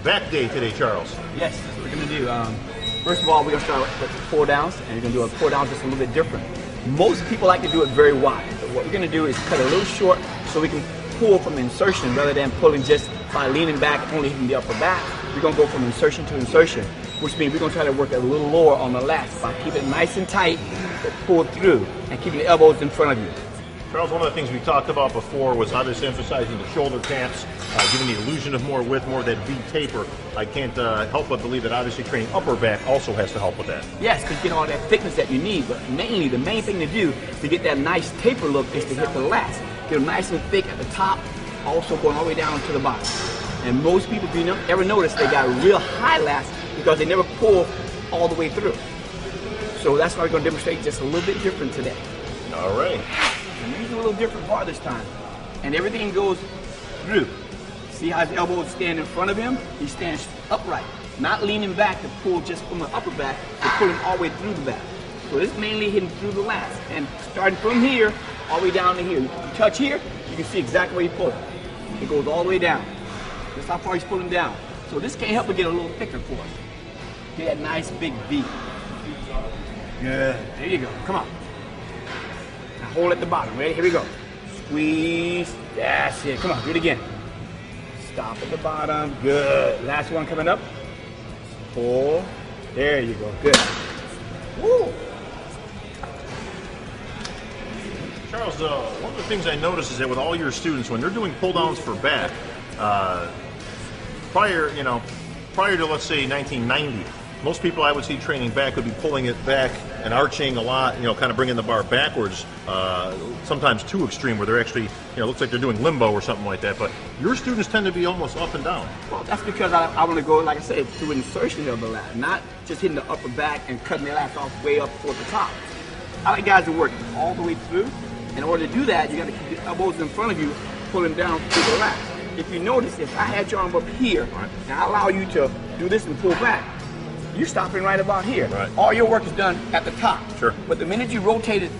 back day today, Charles. Yes, that's what we're going to do. First of all, we're going to start with the pull downs, and we're going to do a pull down just a little bit different. Most people like to do it very wide, but what we're going to do is cut it a little short so we can pull from insertion rather than pulling just by leaning back, only hitting the upper back. We're going to go from insertion to insertion, which means we're going to try to work a little lower on the lats by keeping it nice and tight, but pull through, and keeping the elbows in front of you. Charles, one of the things we talked about before was obviously emphasizing the shoulder taps, giving the illusion of more width, more of that V taper. I can't help but believe that obviously training upper back also has to help with that. Yes, because you get all that thickness that you need, but mainly the main thing to do to get that nice taper look is to hit the lats. Get them nice and thick at the top, also going all the way down to the bottom. And most people, if you ever notice, they got real high lats because they never pull all the way through. So that's why we're going to demonstrate just a little bit different today. All right. And we're using a little different bar this time. And everything goes through. See how his elbows stand in front of him? He stands upright, not leaning back to pull just from the upper back, but pulling all the way through the back. So this is mainly hitting through the lats. And starting from here, all the way down to here. You touch here, you can see exactly where he pulls. It goes all the way down. That's how far he's pulling down. So this can't help but get a little thicker for us. Get that nice big V. Good. There you go. Come on. Now hold at the bottom. Ready? Here we go. Squeeze. That's it. Come on. Do it again. Stop at the bottom. Good. Last one coming up. Pull. There you go. Good. Woo. Charles, one of the things I noticed is that with all your students, when they're doing pull downs for back, prior to let's say 1990, most people I would see training back would be pulling it back and arching a lot, kind of bringing the bar backwards, sometimes too extreme where they're actually, looks like they're doing limbo or something like that. But your students tend to be almost up and down. Well, that's because I want to go, like I said, through insertion of the lat, not just hitting the upper back and cutting the lats off way up toward the top. I like guys to work all the way through. In order to do that, you got to keep the elbows in front of you, pulling down through the lats. If you notice, if I had your arm up here, and I allow you to do this and pull back, you're stopping right about here. Right. All your work is done at the top. Sure. But the minute you rotate it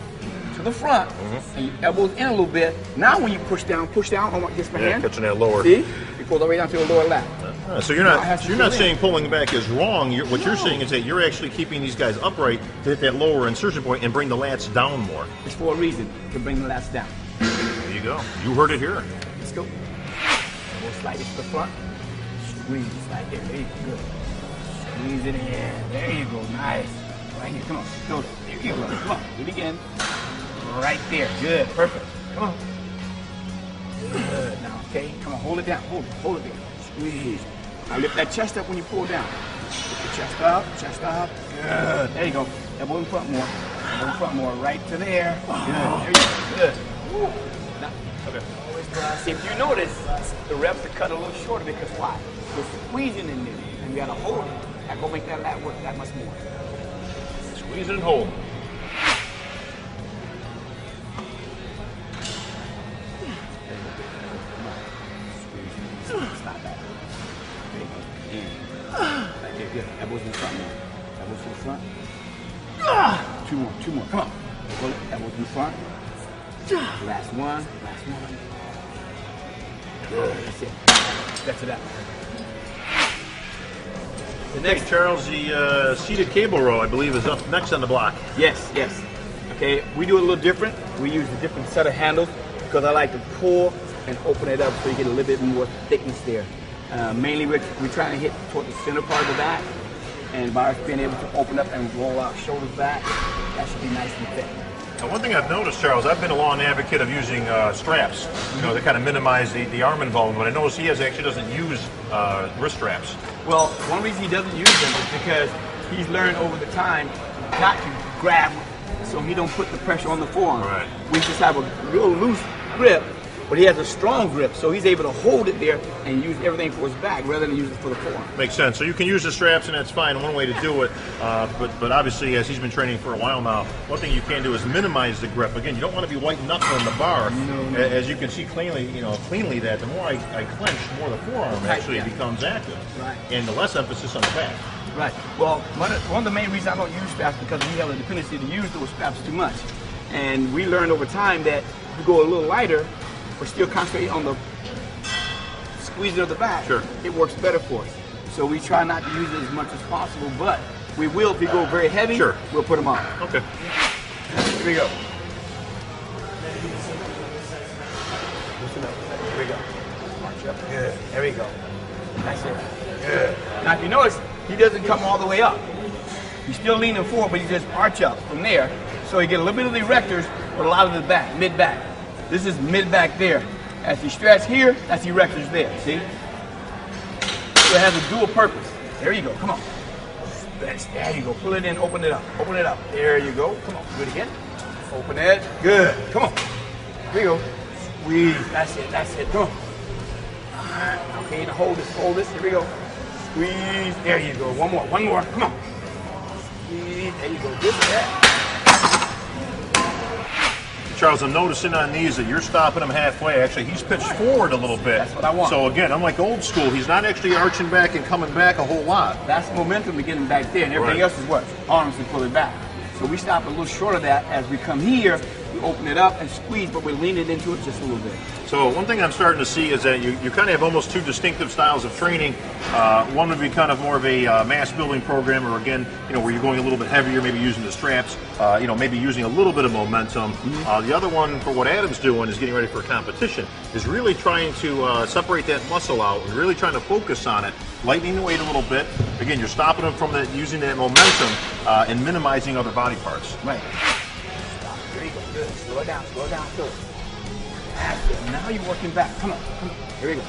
to the front, and your elbows in a little bit, now when you push down on against my hand. Catching that lower. See? It goes all the way down to the lower lat. So you're not saying pulling back is wrong. What you're saying is that you're actually keeping these guys upright to hit that lower insertion point and bring the lats down more. It's for a reason, to bring the lats down. There you go. You heard it here. Let's go. Go slightly to the front. Squeeze like that. There you go. Good. Squeeze it in. There you go. Nice. Right here. Come on. Go. There you go. Come on. Do it again. Right there. Good. Perfect. Come on. Good. Now, okay. Come on. Hold it down. Hold it. Hold it there. Squeeze. Now lift that chest up when you pull down. Lift the chest up. Chest up. Good. There you go. Elbow in front more. Elbow in front more. Right to there. Good. There you go. Good. Woo. Now, okay. See, if you notice, the reps are cut a little shorter because why? We're squeezing in there, and we gotta hold it. That's gonna make that lat work that much more. Squeeze it and hold. Stop that. There you go. And right there, good. Elbows in the front more. Elbows to the front. Two more. Come on. Pull it. Elbows in the front. Last one. Last one. Good. That's it. That's it out. The next, Charles, the seated cable row, I believe, is up next on the block. Yes. Okay, we do it a little different. We use a different set of handles because I like to pull and open it up so you get a little bit more thickness there. Mainly we're trying to hit toward the center part of the back, and by us being able to open up and roll our shoulders back, that should be nice and thick. Now, one thing I've noticed, Charles, I've been a long advocate of using straps, to kind of minimize the arm involvement, but I notice he actually doesn't use wrist straps. Well, one reason he doesn't use them is because he's learned over the time not to grab so he don't put the pressure on the forearm. Right. We just have a real loose grip, but he has a strong grip, so he's able to hold it there and use everything for his back rather than use it for the forearm. Makes sense. So you can use the straps, and that's fine, one way to do it. But obviously, as he's been training for a while now, one thing you can do is minimize the grip. Again, you don't want to be white knuckling the bar. No. As you can see cleanly, that the more I clench, the more the forearm actually becomes active. Right. And the less emphasis on the back. Right. Well, one of the main reasons I don't use straps is because we have a dependency to use those straps too much. And we learned over time that if you go a little lighter, but still concentrate on the squeezing of the back, sure, it works better for us. So we try not to use it as much as possible, but we will if we go very heavy. Sure. We'll put them on. Okay. Here we go. Listen up. Here we go. March up. Good. There we go. That's it. Good. Now if you notice, he doesn't come all the way up. He's still leaning forward, but he just arch up from there. So you get a little bit of the erectors, but a lot of the back, mid-back. This is mid-back there. As he stretch here, that's erectors there. See? So it has a dual purpose. There you go. Come on. There you go. Pull it in. Open it up. Open it up. There you go. Come on. Do it again. Open it. Good. Come on. Here you go. Squeeze. That's it. That's it. Come on. Okay, now hold this. Hold this. Here we go. Squeeze. There you go. One more. One more. Come on. Squeeze. There you go. Good. Yeah. Charles, I'm noticing on these that you're stopping him halfway. Actually, he's pitched forward a little bit. That's what I want. So again, unlike old school, he's not actually arching back and coming back a whole lot. That's momentum to get him back there, and everything else is what? Arms to pull it back. So we stop a little short of that. As we come here, we open it up and squeeze, but we're leaning into it just a little bit. So one thing I'm starting to see is that you kind of have almost two distinctive styles of training. One would be kind of more of a mass building program, or again, where you're going a little bit heavier, maybe using the straps, maybe using a little bit of momentum. The other one, for what Adam's doing, is getting ready for a competition, is really trying to separate that muscle out and really trying to focus on it, lightening the weight a little bit. Again, you're stopping them from using that momentum and minimizing other body parts. Right. Stop. There you go. Good. Slow it down. Slow it down. Slow it. That's it. Now you're working back. Come on. Come on. Here we go.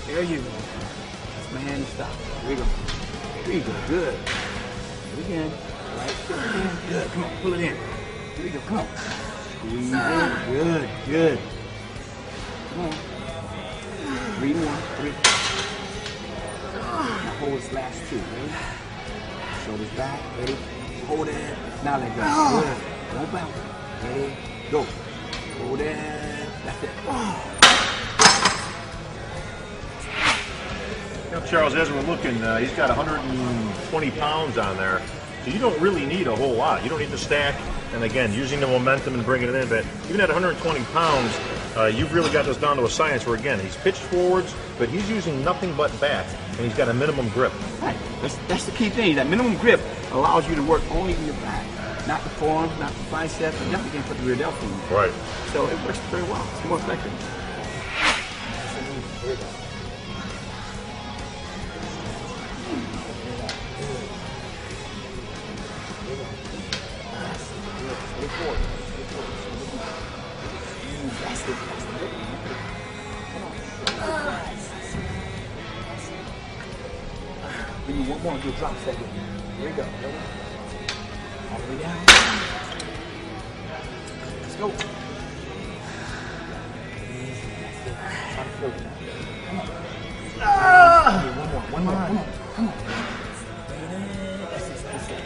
There you go. That's my hand to stop. Here we go. Here you go. Good. Do it again. Right. Pull it in. Good. Come on. Pull it in. Here we go. Come on. Squeeze in. Good. Good. Come on. 3 more. 3. Now hold this last 2. Ready? Shoulders back. Ready? Hold it. Now let go. Good. Don't bounce. Ready? Go. Hold it. That's it. Charles, as we're looking, he's got 120 pounds on there, so you don't really need a whole lot. You don't need to stack, and again, using the momentum and bringing it in, but even at 120 pounds, you've really got this down to a science where, again, he's pitched forwards, but he's using nothing but back, and he's got a minimum grip. Right. That's the key thing. That minimum grip allows you to work only in your back. Not the forearms, not the biceps, and definitely can't put the rear delt in. Right. So it works very well. It's more effective. Here we go. That's it. We need one more. Do a drop set. Here we go. Ready? All the way down. Let's go. Come on. One more. Come on. That's it.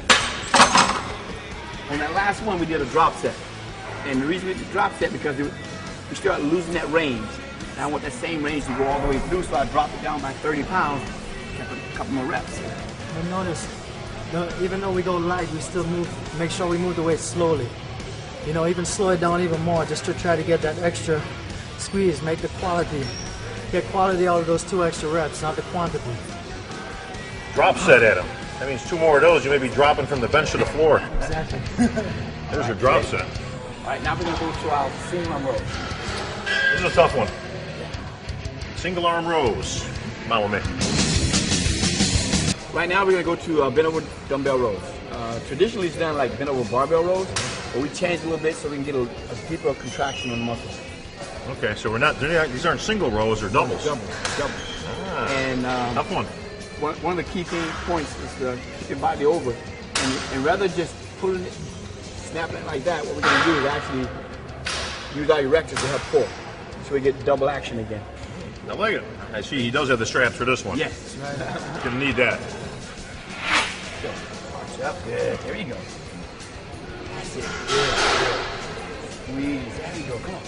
On that last one, we did a drop set. And the reason we did the drop set because we started losing that range. And I want that same range to go all the way through, so I dropped it down by 30 pounds, kept a couple more reps. But notice, even though we go light, we still make sure we move the weight slowly. Even slow it down even more just to try to get that extra squeeze, get quality out of those 2 extra reps, not the quantity. Drop set at him. That means 2 more of those, you may be dropping from the bench to the floor. Exactly. There's your drop set. All right, now we're going to go to our single arm rows. This is a tough one. Single arm rows. Come on with me. Right now we're going to go to bent over dumbbell rows. Traditionally it's done like bent over barbell rows, but we changed a little bit so we can get a deeper contraction on the muscles. Okay, so these aren't single rows, or doubles. Doubles. Ah, And tough one. One of the key points is to keep your body over, and rather just pulling it, snapping it like that, what we're going to do is actually use our erectors to help pull, so we get double action again. I like it. I see he does have the straps for this one. Yes. He's going to need that. Good. Arch up. Good. There you go. That's it. Good. Squeeze. There you go. Come on.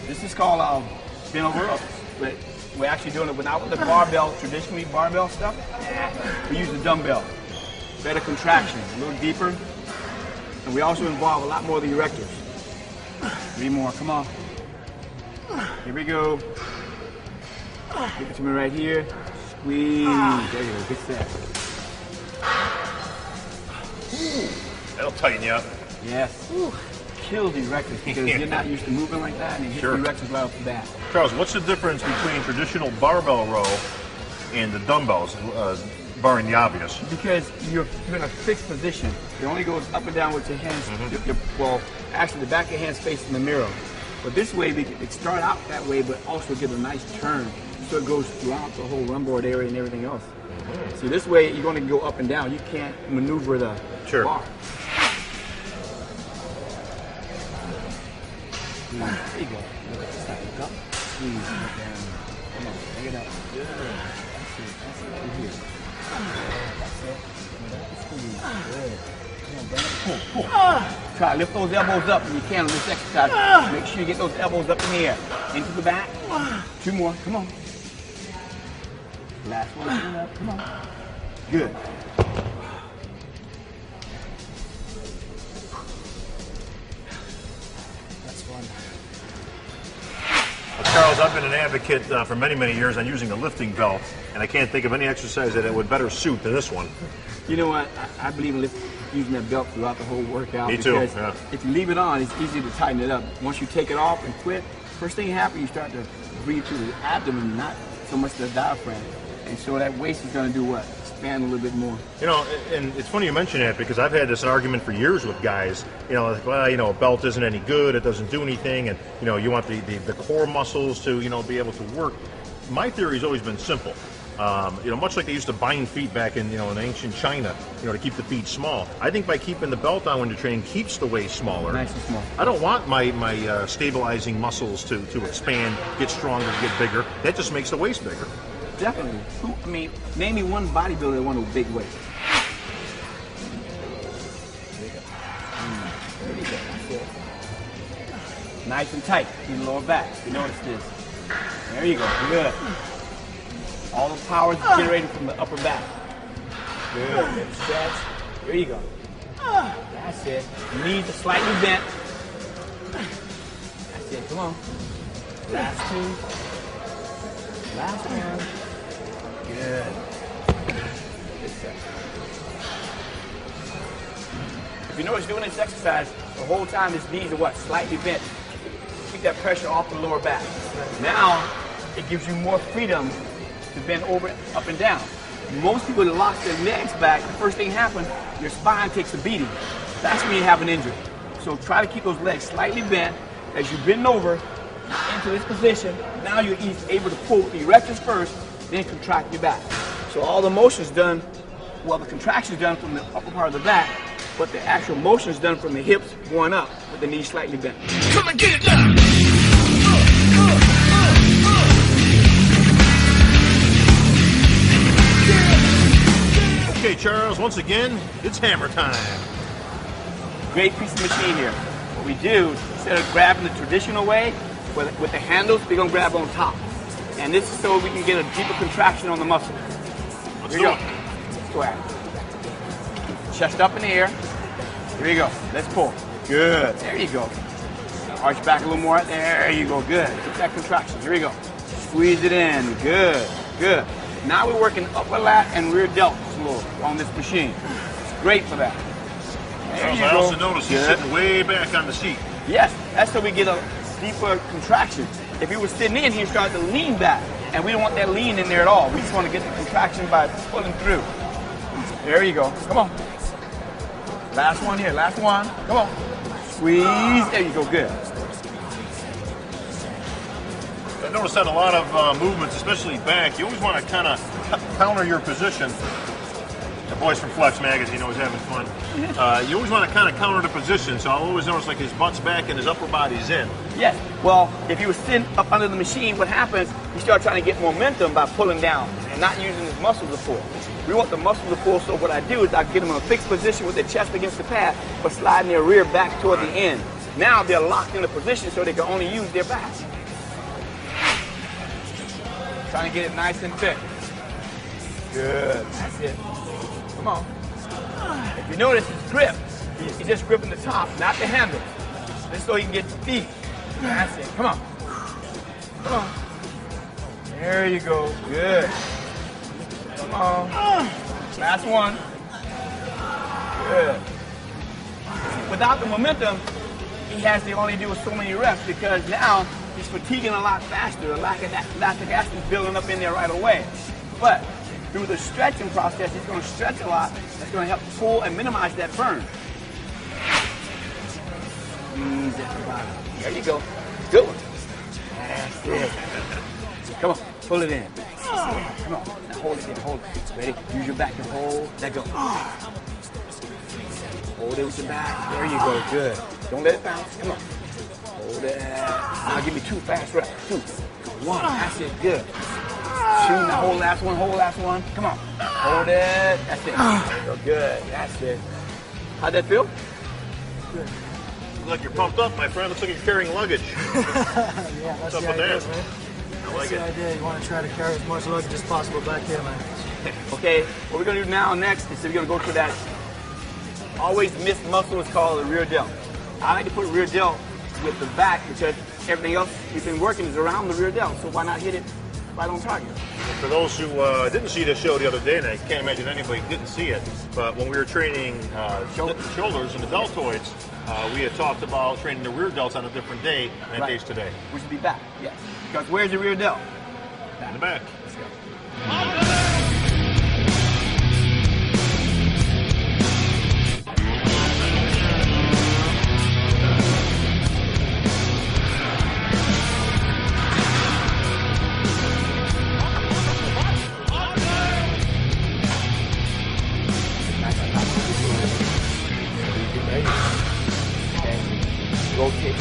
This is called bent over rows. But we're actually doing it without the barbell, traditionally barbell stuff. We use the dumbbell. Better contraction, a little deeper. And we also involve a lot more of the erectors. 3 more. Come on. Here we go. Give it to me right here. Squeeze. There you go. Good set. That'll tighten you up. Yes. Kill the erectors because you're not used to moving like that, and you hit the erectors right off the bat. Charles, what's the difference between traditional barbell row and the dumbbells, barring the obvious? Because you're in a fixed position. It only goes up and down with your hands. Well, actually, the back of your hands facing the mirror. But this way, we can start out that way, but also get a nice turn. So it goes throughout the whole run board area and everything else. See, this way, you're going to go up and down. You can't maneuver the bar. There you go. Squeeze it down. Come on, bring it up. Good. That's it. Right here. That's it. Squeeze. Good. Come on, bring it. Pull. Try to lift those elbows up when you can on this exercise. Make sure you get those elbows up in the air. Into the back. 2 more. Come on. Last one. Come on. Good. Charles, I've been an advocate for many, many years on using a lifting belt, and I can't think of any exercise that it would better suit than this one. You know what? I believe in using that belt throughout the whole workout. Me too. Because if you leave it on, it's easy to tighten it up. Once you take it off and quit, first thing that happens, you start to breathe through the abdomen, not so much the diaphragm. And so that waist is going to do what? Expand a little bit more. You know, and it's funny you mention that because I've had this argument for years with guys. You know, like, well, you know, a belt isn't any good, it doesn't do anything, and you know, you want the core muscles to, you know, be able to work. My theory's always been simple. You know, much like they used to bind feet back in, you know, in ancient China, you know, to keep the feet small. I think by keeping the belt on when you're training keeps the waist smaller. Nice and small. I don't want my stabilizing muscles to expand, get stronger, get bigger. That just makes the waist bigger. Definitely. I mean, name me one bodybuilder that won a big weight. There you go. That's it. Nice and tight in the lower back. You notice this. There you go. Good. All the power is generated from the upper back. Good. Good stretch. There you go. That's it. Knees are slightly bent. That's it. Come on. Last 2. Last one. Good. Good set. If you notice doing this exercise, the whole time his knees are what? Slightly bent. Keep that pressure off the lower back. Now, it gives you more freedom to bend over, up and down. Most people that lock their legs back, the first thing happens, your spine takes a beating. That's when you have an injury. So try to keep those legs slightly bent as you bend over into this position. Now you're able to pull the erectors first, then contract your back. So all the motion is done, well, the contraction is done from the upper part of the back, but the actual motion is done from the hips going up with the knees slightly bent. Come and get it done! Okay, Charles, once again, it's hammer time. Great piece of machine here. What we do, instead of grabbing the traditional way, with the handles, we're going to grab on top. And this is so we can get a deeper contraction on the muscle. Let's Here you go. Let's go at it. Chest up in the air. Here you go. Let's pull. Good. There you go. Arch back a little more. There you go. Good. Get that contraction. Here we go. Squeeze it in. Good. Good. Now we're working upper lat and rear delts a little on this machine. It's great for that. There you I go. also noticed he's sitting way back on the seat. Yes, that's so we get a deeper contraction. If he was sitting in, he'd start to lean back. And we don't want that lean in there at all. We just want to get the contraction by pulling through. There you go. Come on. Last one here. Last one. Come on. Squeeze. There you go. Good. I noticed that a lot of movements, especially back, you always want to kind of counter your position. The boys from Flex Magazine always having fun. You always want to kind of counter the position, so I'll always notice like his butt's back and his upper body's in. Yes. Well, if he was sitting up under the machine, what happens, you start trying to get momentum by pulling down and not using his muscles to pull. We want the muscles to pull, so what I do is I get them in a fixed position with their chest against the pad, but sliding their rear back toward the end. Now they're locked in a position so they can only use their back. Trying to get it nice and thick. Good. That's it. Come on. If you notice his grip, he's just gripping the top, not the handle. Just so he can get the feet. That's it. Come on. Come on. There you go. Good. Come on. Last one. Good. Without the momentum, he has to only do so many reps because now he's fatiguing a lot faster. The lactic acid is building up in there right away. But through the stretching process, he's going to stretch a lot. That's going to help pull and minimize that burn. Squeeze at the bottom. There you go. Good one. That's it. Come on, pull it in. Come on. Now hold it in. Hold it. Ready? Use your back to hold. Let go. Hold it with your back. There you go. Good. Don't let it bounce. Come on. Hold it. Now give me 2 fast reps. 2. 1. That's it. Good. 2. Now hold last one. Hold last one. Come on. Hold it. That's it. Real good. That's it. How'd that feel? Good. Looks like you're pumped up, my friend. Looks like you're carrying luggage. Yeah, that's the idea, man. I like it. That's the idea. You want to try to carry as much luggage as possible back here, man. Okay, what we're going to do now next is we're going to go to that always missed muscle. It's called the rear delt. I like to put rear delt with the back because everything else we've been working is around the rear delt. So why not hit it right on target? For those who didn't see this show the other day, and I can't imagine anybody didn't see it, but when we were training shoulders and the deltoids, we had talked about training the rear delts on a different day, and that day's today. Which would be back, yes. Because where's the rear delt? In the back. Let's go. Rotate.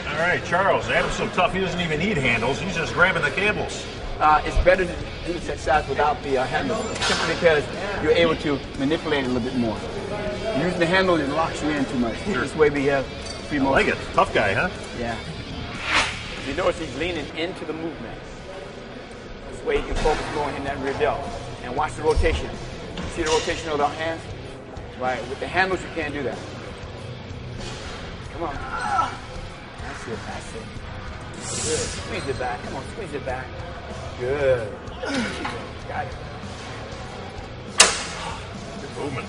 All right, Charles, Adam's so tough he doesn't even need handles. He's just grabbing the cables. It's better to do this exercise without the handle, simply because you're able to manipulate it a little bit more. Using the handle, it locks you in too much. Sure. This way we have free motion. I like it. Tough guy, huh? Yeah. You notice he's leaning into the movement. This way he can focus more on hitting that rear delt. And watch the rotation. See the rotation of the hands? Right. With the handles, you can't do that. Come on. That's it. That's it. Good. Squeeze it back. Come on, squeeze it back. Good. Got it. Good movement.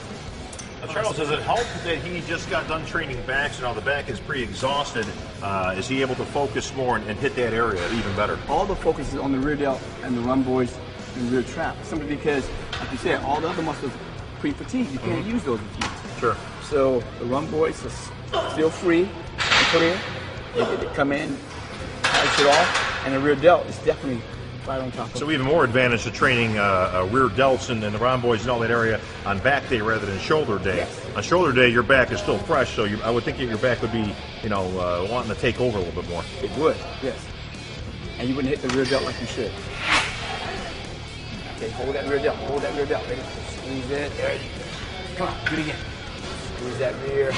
Now, Charles, does it help that he just got done training backs and now the back is pretty exhausted? Is he able to focus more and hit that area even better? All the focus is on the rear delt and the rhomboids and rear trap. Simply because, like you said, all the other muscles are pre-fatigued. You can't use those with you. Sure. So the rhomboids are still free to put in. They come in, polish it off, and the rear delt is definitely right on top of it. So even more advantage to training rear delts and the rhomboids and all that area on back day rather than shoulder day. Yes. On shoulder day, your back is still fresh, so I would think that your back would be, wanting to take over a little bit more. It would, yes. And you wouldn't hit the rear delt like you should. Okay, hold that rear delt, hold that rear delt. Ready? Squeeze it. There you go. Come on, do it again. Squeeze that rear.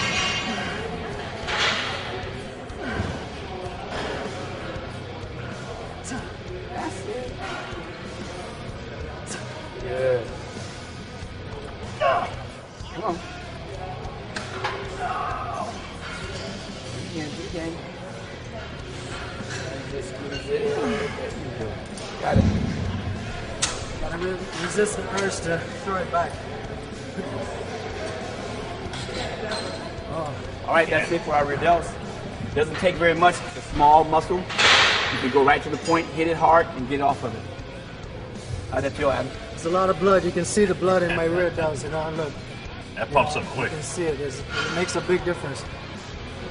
That's it. Good. Come on. Do it again. And just squeeze it. There you go. Got it. Gotta resist the urge to throw it back. All right, that's it for our rear delts. Doesn't take very much. It's a small muscle. You can go right to the point, hit it hard, and get off of it. How'd that feel, Adam? There's a lot of blood. You can see the blood in my rear delts, look. That pumps up quick. You can see it. It makes a big difference.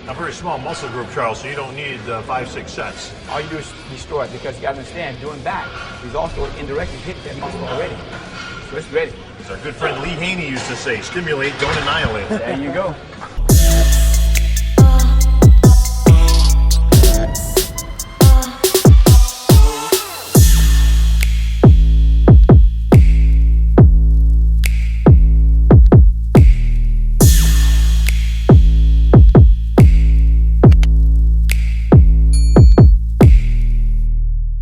A very small muscle group, Charles, so you don't need 5-6 sets. All you do is destroy it because you got to understand, doing back, he's also indirectly hit that muscle already. So it's ready. As our good friend Lee Haney used to say, stimulate, don't annihilate. There you go.